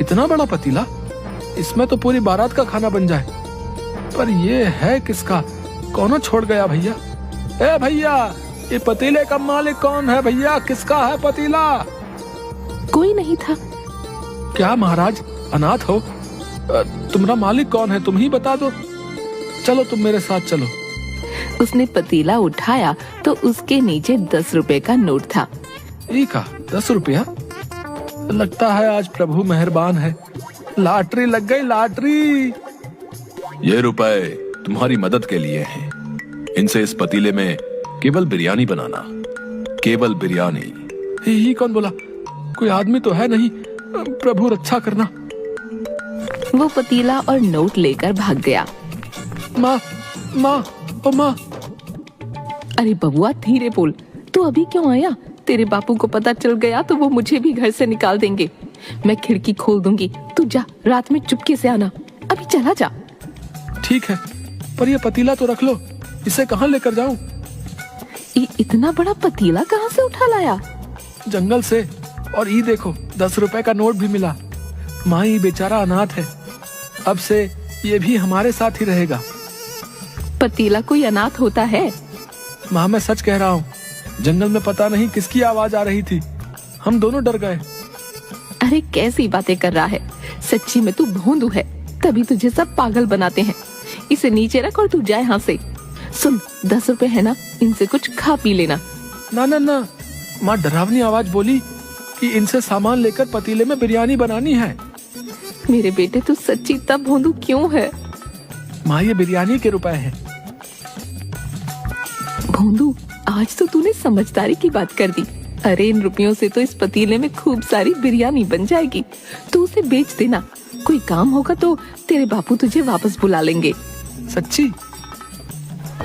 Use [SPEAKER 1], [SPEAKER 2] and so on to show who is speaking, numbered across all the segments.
[SPEAKER 1] इतना बड़ा पतीला, इसमें तो पूरी बारात का खाना बन जाए। पर ये है किसका? कौन छोड़ गया भैया? ए भैया, ये पतीले का मालिक कौन है भैया? किसका है पतीला?
[SPEAKER 2] कोई नहीं था।
[SPEAKER 1] क्या महाराज अनाथ हो? तुम्हारा मालिक कौन है? तुम ही बता दो। चलो तुम मेरे साथ चलो।
[SPEAKER 2] उसने पतीला उठाया तो उसके नीचे 10 रुपए का नोट था।
[SPEAKER 1] का 10 रुपया? लगता है आज प्रभु मेहरबान है, लॉटरी लग गई, लॉटरी।
[SPEAKER 3] ये रुपए तुम्हारी मदद के लिए हैं। इनसे इस पतीले में केवल बिरयानी बनाना, केवल बिरयानी।
[SPEAKER 1] ही कौन बोला? कोई आदमी तो है नहीं, प्रभु रक्षा करना।
[SPEAKER 2] वो पतीला और नोट लेकर भाग गया।
[SPEAKER 1] माँ, माँ, ओ माँ।
[SPEAKER 2] अरे बबुआ धीरे बोल, तू अभी क्यों आया? तेरे बापू को पता चल गया तो वो मुझे भी घर से निकाल देंगे। मैं खिड़की खोल दूंगी, तू जा, रात में चुपके से आना। अभी चला जा।
[SPEAKER 1] ठीक है, पर ये पतीला तो रख लो, इसे कहाँ लेकर जाऊं?
[SPEAKER 2] ये इतना बड़ा पतीला कहाँ से उठा लाया?
[SPEAKER 1] जंगल से। और ये देखो 10 रुपए का नोट भी मिला। माँ, ये बेचारा अनाथ है, अब से ये भी हमारे साथ ही रहेगा।
[SPEAKER 2] पतीला कोई अनाथ होता है?
[SPEAKER 1] माँ, मैं सच कह रहा हूँ, जंगल में पता नहीं किसकी आवाज आ रही थी, हम दोनों डर गए।
[SPEAKER 2] अरे कैसी बातें कर रहा है? सच्ची में तू भोंदू है, तभी तुझे सब पागल बनाते हैं। इसे नीचे रख और तू जाए यहाँ से। सुन, 10 रुपए है ना, इनसे कुछ खा पी लेना।
[SPEAKER 1] ना ना ना, माँ डरावनी आवाज बोली कि इनसे सामान लेकर पतीले में बिरयानी बनानी है।
[SPEAKER 2] मेरे बेटे, तू सच्ची इतना भोंदू क्यों है?
[SPEAKER 1] माँ, ये बिरयानी के रुपए हैं।
[SPEAKER 2] भोंदू, आज तो तूने समझदारी की बात कर दी। अरे इन रुपयों से तो इस पतीले में खूब सारी बिरयानी बन जाएगी। तू उसे बेच देना, कोई काम होगा तो तेरे बापू तुझे वापस बुला लेंगे।
[SPEAKER 1] सच्ची?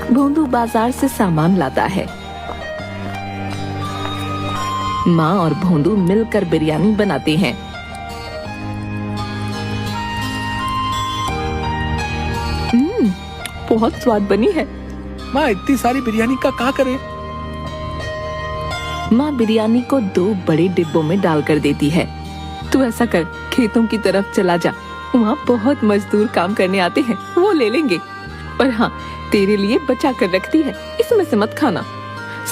[SPEAKER 2] भोंदू बाजार से सामान लाता है। माँ और भोंदू मिलकर बिरयानी बनाते हैं। बहुत स्वाद बनी है।
[SPEAKER 1] माँ, इतनी सारी बिरयानी का क्या करे?
[SPEAKER 2] माँ बिरयानी को 2 बड़े डिब्बों में डालकर देती है। तू ऐसा कर, खेतों की तरफ चला जा, वहाँ बहुत मजदूर काम करने आते हैं, वो ले लेंगे। पर हाँ, तेरे लिए बचा कर रखती है, इसमें से मत खाना।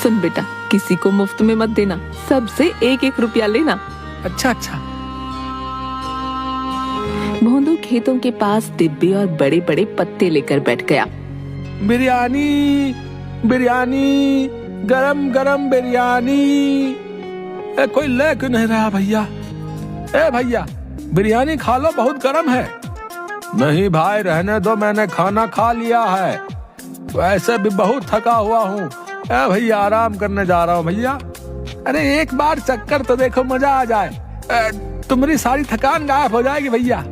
[SPEAKER 2] सुन बेटा, किसी को मुफ्त में मत देना, सबसे 1-1 रुपया लेना।
[SPEAKER 1] अच्छा अच्छा।
[SPEAKER 2] भोंदू खेतों के पास डिब्बे और बड़े बड़े पत्ते लेकर बैठ गया।
[SPEAKER 1] बिरयानी, बिरयानी, गरम गरम बिरयानी। कोई ले क्यों नहीं रहा भैया? ए भैया, बिरयानी खा लो, बहुत गरम है। नहीं भाई, रहने दो, मैंने खाना खा लिया है, वैसे भी बहुत थका हुआ हूँ। ए भैया, आराम करने जा रहा हूँ भैया। अरे एक बार चक्कर तो देखो, मजा आ जाए, तुम्हारी सारी थकान गायब हो जाएगी भैया।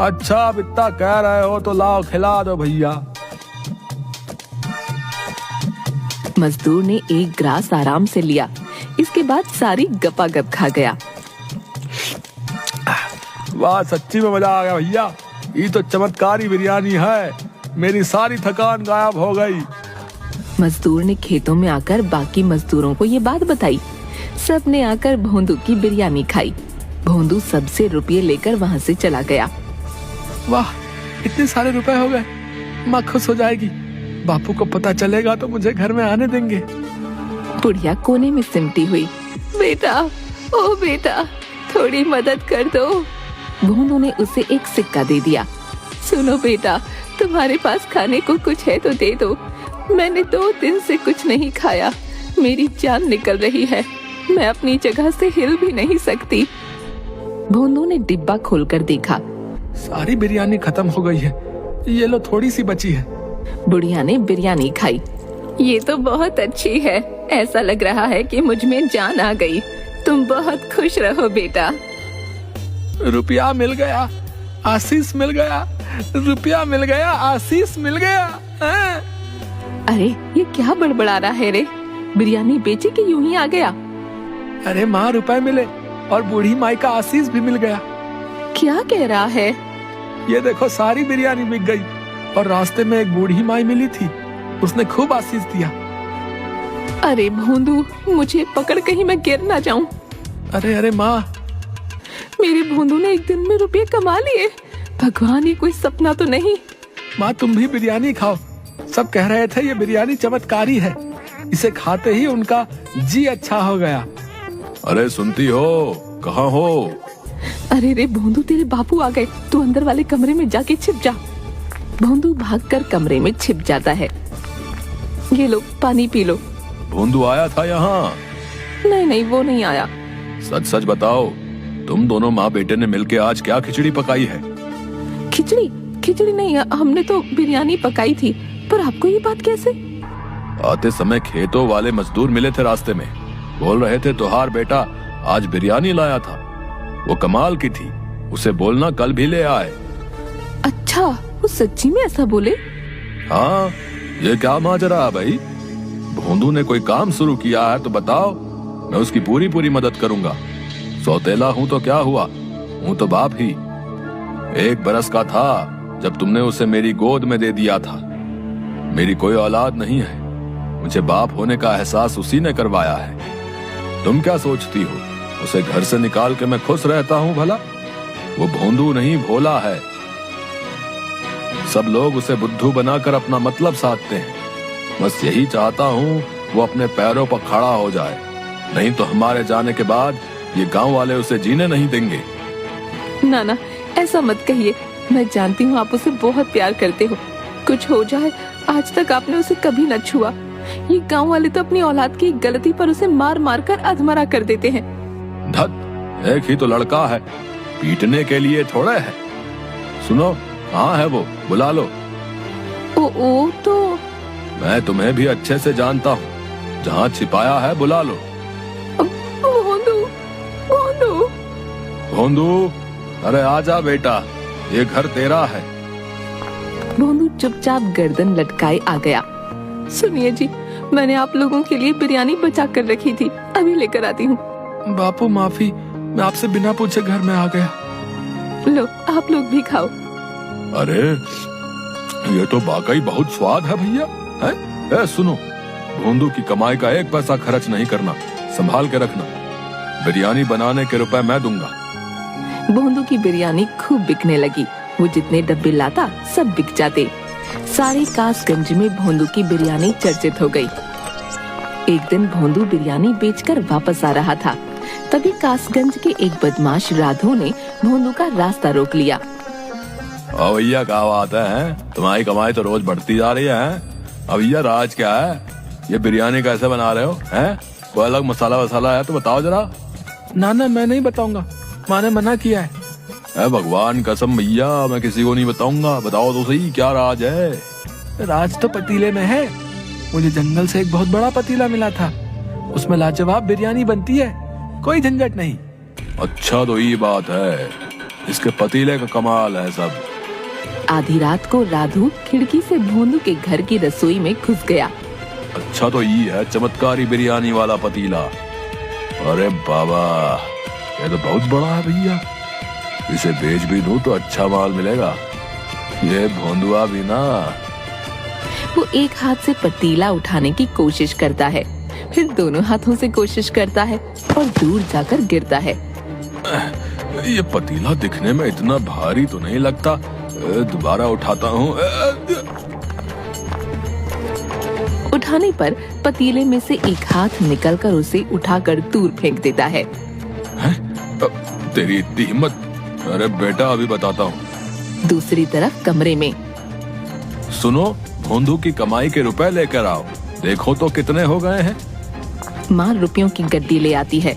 [SPEAKER 1] अच्छा, अब इतना कह रहे हो तो लाओ, खिला दो भैया।
[SPEAKER 2] मजदूर ने 1 ग्रास आराम से लिया, इसके बाद सारी गपागप खा गया।
[SPEAKER 1] वाह, सच्ची में मजा आ गया भैया, ये तो चमत्कारी बिरयानी है, मेरी सारी थकान गायब हो गई।
[SPEAKER 2] मजदूर ने खेतों में आकर बाकी मजदूरों को ये बात बताई। सब ने आकर भोंदू की बिरयानी खाई। भोंदू सबसे रुपये लेकर वहाँ से चला गया।
[SPEAKER 1] वाह, इतने सारे रुपए हो गए, माँ खुश हो जाएगी। बापू को पता चलेगा तो मुझे घर में आने देंगे।
[SPEAKER 2] बुढ़िया कोने में सिमटी हुई। बेटा, ओ बेटा, थोड़ी मदद कर दो। भोंदू ने उसे एक सिक्का दे दिया। सुनो बेटा, तुम्हारे पास खाने को कुछ है तो दे दो। मैंने 2 दिन से कुछ नहीं खाया, मेरी जान निकल रही है, मैं अपनी जगह से हिल भी नहीं सकती। भोंदू ने डिब्बा खोलकर देखा।
[SPEAKER 1] सारी बिरयानी खत्म हो गई है, ये लो थोड़ी सी बची है।
[SPEAKER 2] बुढ़िया ने बिरयानी खाई। ये तो बहुत अच्छी है, ऐसा लग रहा है कि मुझ में जान आ गई। तुम बहुत खुश रहो बेटा।
[SPEAKER 1] रुपया मिल गया, आशीष मिल गया, रुपया मिल गया, आशीष मिल गया।
[SPEAKER 2] अरे ये क्या बड़बड़ा रहा है रे? बिरयानी बेची कि यूं ही आ गया?
[SPEAKER 1] अरे माँ, रुपए मिले और बूढ़ी माई का आशीष भी मिल गया।
[SPEAKER 2] क्या कह रहा है?
[SPEAKER 1] ये देखो, सारी बिरयानी बिक गई और रास्ते में एक बूढ़ी माई मिली थी, उसने खूब आशीष दिया।
[SPEAKER 2] अरे भोंदू, मुझे पकड़, कहीं मैं गिर ना जाऊं।
[SPEAKER 1] अरे अरे माँ,
[SPEAKER 2] मेरे भोंदू ने एक दिन में रुपये कमा लिए। भगवान, ये कोई सपना तो नहीं।
[SPEAKER 1] माँ तुम भी बिरयानी खाओ। सब कह रहे थे ये बिरयानी चमत्कारी है, इसे खाते ही उनका जी अच्छा हो गया।
[SPEAKER 3] अरे सुनती हो, कहाँ हो?
[SPEAKER 2] अरे रे भोंदू, तेरे बापू आ गए। तू अंदर वाले कमरे में जाके छिप जा। भोंदू भागकर कमरे में छिप जाता है। ये लो, पानी पी लो।
[SPEAKER 3] भोंदू आया था यहाँ?
[SPEAKER 2] नहीं नहीं, वो नहीं आया।
[SPEAKER 3] सच सच बताओ, तुम दोनों माँ बेटे ने मिलके आज क्या खिचड़ी पकाई है?
[SPEAKER 2] खिचड़ी? खिचड़ी नहीं, हमने तो बिरयानी पकाई थी। पर आपको ये बात कैसे?
[SPEAKER 3] आते समय खेतों वाले मजदूर मिले थे रास्ते में, बोल रहे थे तुहार बेटा आज बिरयानी लाया था। वो कमाल की थी, उसे बोलना कल भी ले आए।
[SPEAKER 2] अच्छा, वो सच्ची में ऐसा बोले?
[SPEAKER 3] हाँ, ये क्या माजरा है भाई? भोंदू ने कोई काम शुरू किया है तो बताओ, मैं उसकी पूरी पूरी मदद करूंगा। सौतेला हूँ तो क्या हुआ, हूँ तो बाप ही। 1 बरस का था जब तुमने उसे मेरी गोद में दे दिया था। मेरी कोई औलाद नहीं है, मुझे बाप होने का एहसास उसी ने करवाया है। तुम क्या सोचती हो, उसे घर से निकाल के मैं खुश रहता हूँ भला? वो भोंदू नहीं, भोला है। सब लोग उसे बुद्धू बनाकर अपना मतलब साधते हैं। बस यही चाहता हूँ वो अपने पैरों पर खड़ा हो जाए, नहीं तो हमारे जाने के बाद ये गांव वाले उसे जीने नहीं देंगे।
[SPEAKER 2] ना ना, ऐसा मत कहिए। मैं जानती हूँ आप उसे बहुत प्यार करते हो। कुछ हो जाए, आज तक आपने उसे कभी न छुआ। ये गांव वाले तो अपनी औलाद की गलती पर उसे मार मार कर अधमरा कर देते हैं।
[SPEAKER 3] धत, एक ही तो लड़का है, पीटने के लिए थोड़ा है। सुनो, कहाँ है वो? बुला लो।
[SPEAKER 2] ओ तो
[SPEAKER 3] मैं तुम्हें भी अच्छे से जानता हूँ, जहाँ छिपाया है बुला लो।
[SPEAKER 2] भोंदू, भोंदू।
[SPEAKER 3] भोंदू, अरे आजा बेटा, ये घर तेरा है।
[SPEAKER 2] भोंदू चुपचाप गर्दन लटकाए आ गया। सुनिए जी, मैंने आप लोगों के लिए बिरयानी बचा कर रखी थी, अभी लेकर आती हूँ।
[SPEAKER 1] बापू माफी, मैं आपसे बिना पूछे घर में आ गया।
[SPEAKER 2] लो, आप लोग भी खाओ।
[SPEAKER 3] अरे ये तो वाकई बहुत स्वाद है भैया। है? सुनो, भोंदू की कमाई का 1 पैसा खर्च नहीं करना, संभाल के रखना। बिरयानी बनाने के रुपए मैं दूंगा।
[SPEAKER 2] भोंदू की बिरयानी खूब बिकने लगी। वो जितने डब्बे लाता सब बिक जाते। सारे कासगंज में भोंदू की बिरयानी चर्चित हो गई। एक दिन भोंदू बिरयानी बेचकर वापस आ रहा था, तभी कासगंज के एक बदमाश राधो ने भोंदू का रास्ता रोक लिया।
[SPEAKER 3] ओ भैया, क्या बात है? तुम्हारी कमाई तो रोज बढ़ती जा रही है। अब भैया राज क्या है? ये बिरयानी कैसे बना रहे हो? हैं? कोई अलग मसाला वसाला है तो बताओ जरा।
[SPEAKER 1] ना ना, मैं नहीं बताऊंगा, माँ ने मना किया है।
[SPEAKER 3] भगवान कसम भैया, मैं किसी को नहीं बताऊंगा। बताओ तो सही, क्या राज है?
[SPEAKER 1] राज तो पतीले में है। मुझे जंगल से एक बहुत बड़ा पतीला मिला था, उसमें लाजवाब बिरयानी बनती है, कोई झंझट नहीं।
[SPEAKER 3] अच्छा, तो ये बात है, इसके पतीले का कमाल है सब।
[SPEAKER 2] आधी रात को राधू खिड़की से भोंदू के घर की रसोई में घुस गया।
[SPEAKER 3] अच्छा, तो ये है चमत्कारी बिरयानी वाला पतीला। अरे बाबा, ये तो बहुत बड़ा है भैया, इसे बेच भी दूं तो अच्छा माल मिलेगा। ये भोंदुआ भी ना।
[SPEAKER 2] वो एक हाथ से पतीला उठाने की कोशिश करता है, फिर दोनों हाथों से कोशिश करता है और दूर जाकर गिरता है।
[SPEAKER 3] ये पतीला दिखने में इतना भारी तो नहीं लगता, दोबारा उठाता हूँ।
[SPEAKER 2] उठाने पर पतीले में से एक हाथ निकलकर उसे उठाकर दूर फेंक देता है।
[SPEAKER 3] तेरी इतनी हिम्मत? अरे बेटा, अभी बताता हूँ।
[SPEAKER 2] दूसरी तरफ कमरे में,
[SPEAKER 3] सुनो, भोंदू की कमाई के रुपए लेकर आओ, देखो तो कितने हो गए हैं।
[SPEAKER 2] माँ रुपयों की गड्डी ले आती है।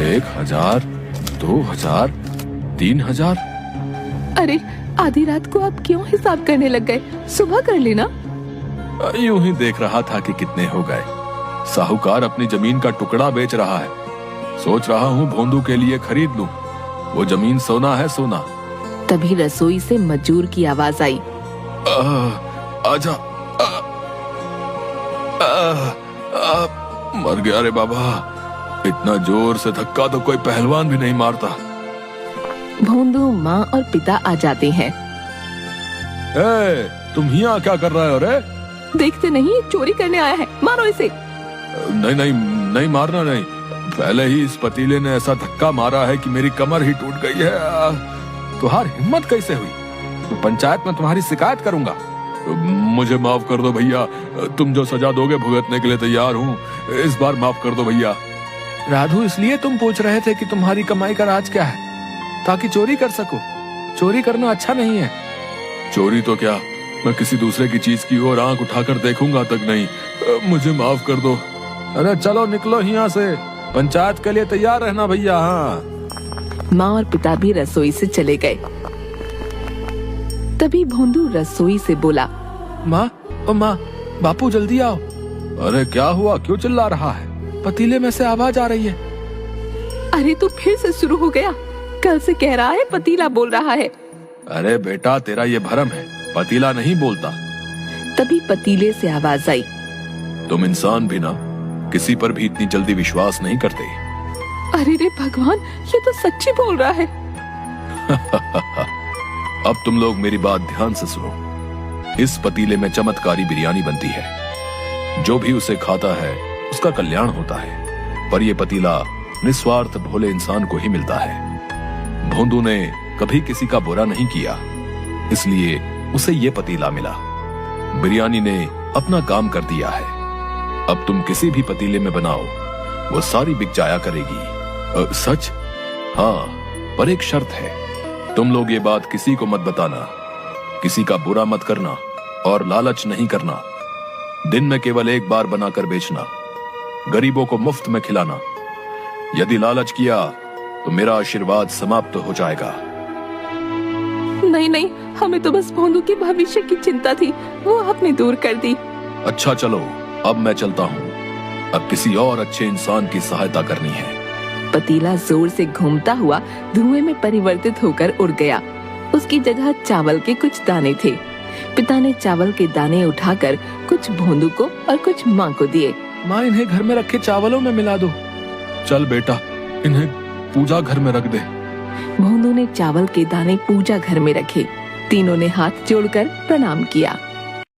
[SPEAKER 3] 1000, 2000, 3000।
[SPEAKER 2] अरे, आधी रात को आप क्यों हिसाब करने लग गए? सुबह कर लेना।
[SPEAKER 3] यूं ही देख रहा था कि कितने हो गए। साहूकार अपनी जमीन का टुकड़ा बेच रहा है, सोच रहा हूँ भोंदू के लिए खरीद लूं। वो जमीन सोना है, सोना।
[SPEAKER 2] तभी रसोई से मजूर की आवाज आई।
[SPEAKER 3] आजा। मर गया रे बाबा, इतना जोर से धक्का तो कोई पहलवान भी नहीं मारता।
[SPEAKER 2] भोंदू, माँ और पिता आ जाते हैं।
[SPEAKER 3] तुम यहाँ क्या कर रहे हो रे?
[SPEAKER 2] देखते नहीं, चोरी करने आया है, मारो इसे।
[SPEAKER 3] नहीं नहीं, नहीं मारना नहीं, पहले ही इस पतीले ने ऐसा धक्का मारा है कि मेरी कमर ही टूट गई है।
[SPEAKER 1] तुम्हारी हिम्मत कैसे हुई? तो पंचायत में तुम्हारी शिकायत करूंगा।
[SPEAKER 3] मुझे माफ कर दो भैया, तुम जो सजा दोगे भुगतने के लिए तैयार हूँ, इस बार माफ कर दो भैया।
[SPEAKER 1] राधू, इसलिए तुम पूछ रहे थे कि तुम्हारी कमाई का राज क्या है? ताकि चोरी कर सको। चोरी करना अच्छा नहीं है।
[SPEAKER 3] चोरी तो क्या, मैं किसी दूसरे की चीज की ओर आंख उठाकर देखूंगा तक नहीं। मुझे माफ कर दो।
[SPEAKER 1] अरे चलो निकलो यहाँ से, पंचायत के लिए तैयार रहना भैया। हाँ।
[SPEAKER 2] माँ और पिता भी रसोई से चले गए। तभी भोंदू रसोई से बोला,
[SPEAKER 1] माँ, ओ माँ, बापू जल्दी आओ।
[SPEAKER 3] अरे क्या हुआ, क्यों चिल्ला रहा है?
[SPEAKER 1] पतीले में से आवाज आ रही है।
[SPEAKER 2] अरे तो फिर से शुरू हो गया। कल से कह रहा है पतीला बोल रहा है।
[SPEAKER 3] अरे बेटा, तेरा ये भरम है, पतीला नहीं बोलता।
[SPEAKER 2] तभी पतीले से आवाज आई,
[SPEAKER 3] तुम इंसान भी ना किसी पर भी इतनी जल्दी विश्वास नहीं करते।
[SPEAKER 2] अरे रे भगवान, ये तो सच्ची बोल रहा है।
[SPEAKER 3] अब तुम लोग मेरी बात ध्यान से सुनो। इस पतीले में चमत्कारी बिरयानी बनती है। जो भी उसे खाता है उसका कल्याण होता है। पर यह पतीला निस्वार्थ भोले इंसान को ही मिलता है। भोंदू ने कभी किसी का बुरा नहीं किया, इसलिए उसे ये पतीला मिला। बिरयानी ने अपना काम कर दिया है। अब तुम किसी भी पतीले में बनाओ, वो सारी बिक जाया करेगी। सच? हाँ, पर एक शर्त है। तुम लोग ये बात किसी को मत बताना, किसी का बुरा मत करना और लालच नहीं करना। दिन में केवल एक बार बनाकर बेचना, गरीबों को मुफ्त में खिलाना। यदि लालच किया तो मेरा आशीर्वाद समाप्त हो जाएगा।
[SPEAKER 2] नहीं नहीं, हमें तो बस भोंदू के भविष्य की चिंता थी, वो आपने दूर कर दी।
[SPEAKER 3] अच्छा चलो, अब मैं चलता हूँ। अब किसी और अच्छे इंसान की सहायता करनी है।
[SPEAKER 2] पतीला जोर से घूमता हुआ धुएं में परिवर्तित होकर उड़ गया। उसकी जगह चावल के कुछ दाने थे। पिता ने चावल के दाने उठाकर कुछ भोंदू को और कुछ माँ को दिए।
[SPEAKER 1] माँ, इन्हें घर में रखे चावलों में मिला दो।
[SPEAKER 3] चल बेटा, इन्हें पूजा घर में रख दे।
[SPEAKER 2] भोंदू ने चावल के दाने पूजा घर में रखे। तीनों ने हाथ जोड़कर प्रणाम किया।